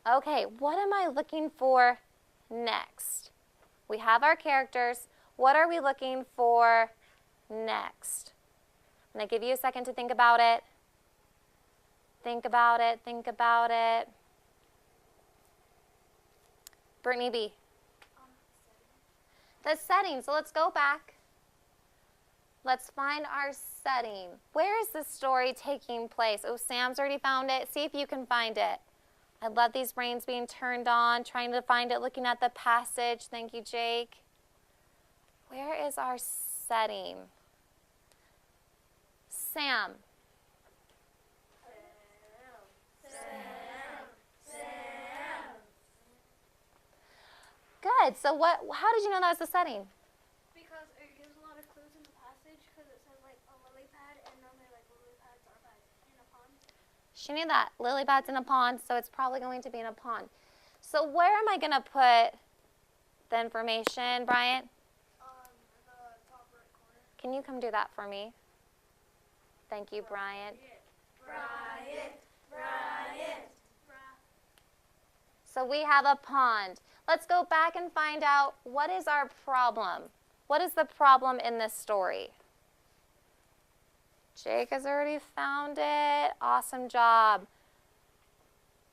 Okay, what am I looking for next? We have our characters. What are we looking for next? I'm going to give you a second to think about it. Think about it, think about it. Brittany B. The setting. So let's go back. Let's find our setting. Where is this story taking place? Oh, Sam's already found it. See if you can find it. I love these brains being turned on, trying to find it, looking at the passage. Thank you, Jake. Where is our setting? Sam. Good. So how did you know that was the setting? Because it gives a lot of clues in the passage, because it says like a lily pad, and normally like lily pads are in a pond. She knew that. Lily pad's in a pond, so it's probably going to be in a pond. So where am I going to put the information, Bryant? The top right corner. Can you come do that for me? Thank you, Bryant. Bryant. So we have a pond. Let's go back and find out what is our problem. What is the problem in this story? Jake has already found it. Awesome job.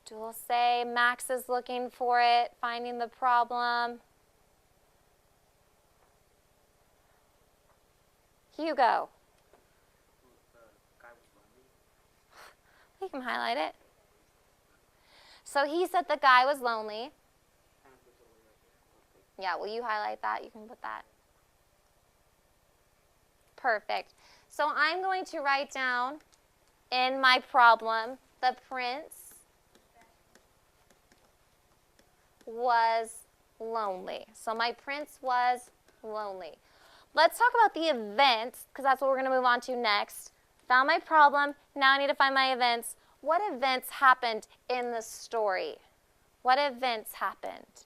Dulce, Max is looking for it, finding the problem. Hugo. We can highlight it. So he said the guy was lonely. Yeah, will you highlight that? You can put that. Perfect. So I'm going to write down in my problem, the prince was lonely. So my prince was lonely. Let's talk about the events, because that's what we're going to move on to next. Found my problem. Now I need to find my events. What events happened in the story? What events happened?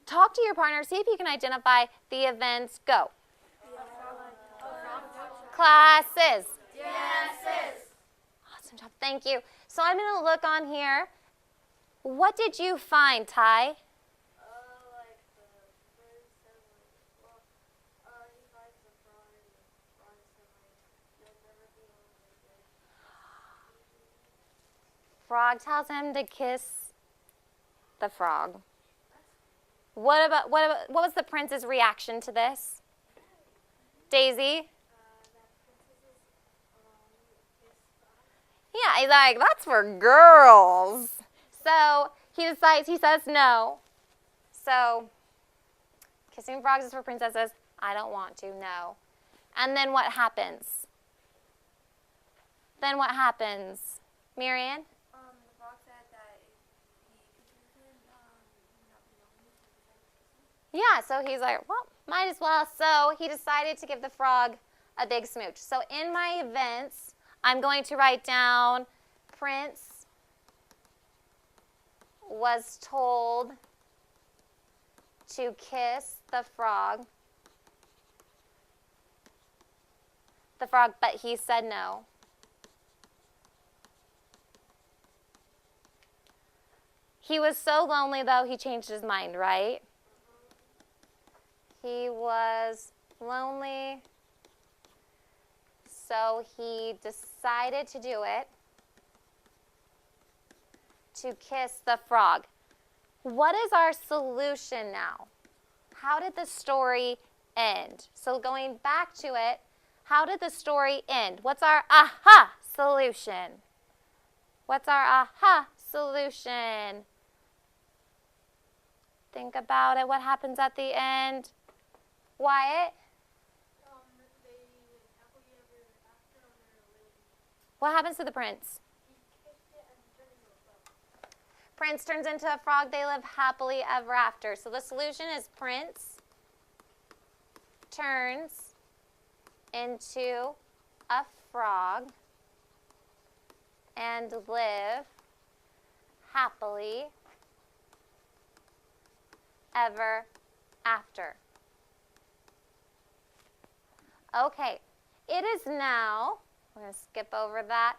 Talk to your partner. See if you can identify the events. Go. Classes. Yeses. Awesome job. Thank you. So I'm going to look on here. What did you find, Ty? Like the prince said, he finds the frog, and the frog said, you'll never be lonely again. Frog tells him to kiss the frog. What was the prince's reaction to this? Daisy? Yeah, he's like, that's for girls. So he says no. So kissing frogs is for princesses. I don't want to, no. And then what happens? Marianne? The frog said that if he kisses him, he would not be lonely, so he decided to kiss him. Yeah, so he's like, well, might as well. So he decided to give the frog a big smooch. So in my events, I'm going to write down Prince was told to kiss the frog. But he said no. He was so lonely, though, he changed his mind, right? He was lonely, so he decided to do it, to kiss the frog. What is our solution now? How did the story end? So going back to it, how did the story end? What's our aha solution? What's our aha solution? Think about it. What happens at the end? Wyatt? They live happily ever after on their lily. What happens to the prince? He kissed it and turned into a frog. Prince turns into a frog. They live happily ever after. So the solution is Prince turns into a frog and live happily ever after. Okay, it is now, we're going to skip over that,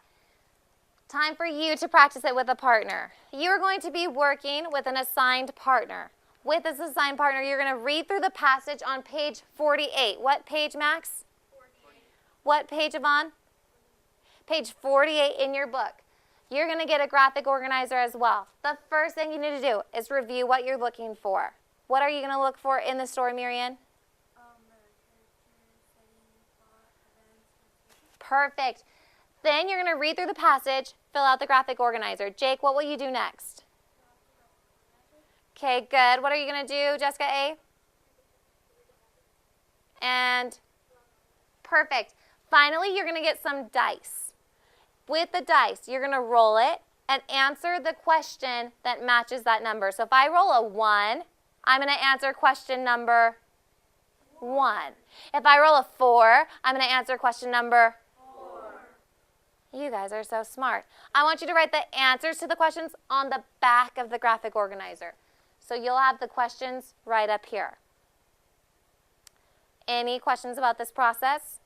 Time for you to practice it with a partner. You're going to be working with an assigned partner. With this assigned partner, you're going to read through the passage on page 48. What page, Max? 48. What page, Yvonne? Page 48 in your book. You're going to get a graphic organizer as well. The first thing you need to do is review what you're looking for. What are you going to look for in the story, Marianne? The characters, setting, plot, events. Perfect. Then you're going to read through the passage, fill out the graphic organizer. Jake, what will you do next? Okay, good. What are you going to do, Jessica A? And perfect. Finally, you're going to get some dice. With the dice, you're going to roll it and answer the question that matches that number. So if I roll a 1, I'm going to answer question number 1. If I roll a 4, I'm going to answer question number 4. You guys are so smart. I want you to write the answers to the questions on the back of the graphic organizer. So you'll have the questions right up here. Any questions about this process?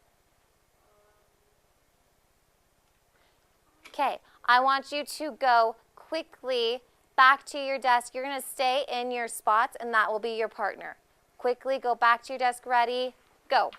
Okay, I want you to go quickly back to your desk. You're going to stay in your spots, and that will be your partner. Quickly go back to your desk. Ready? Go.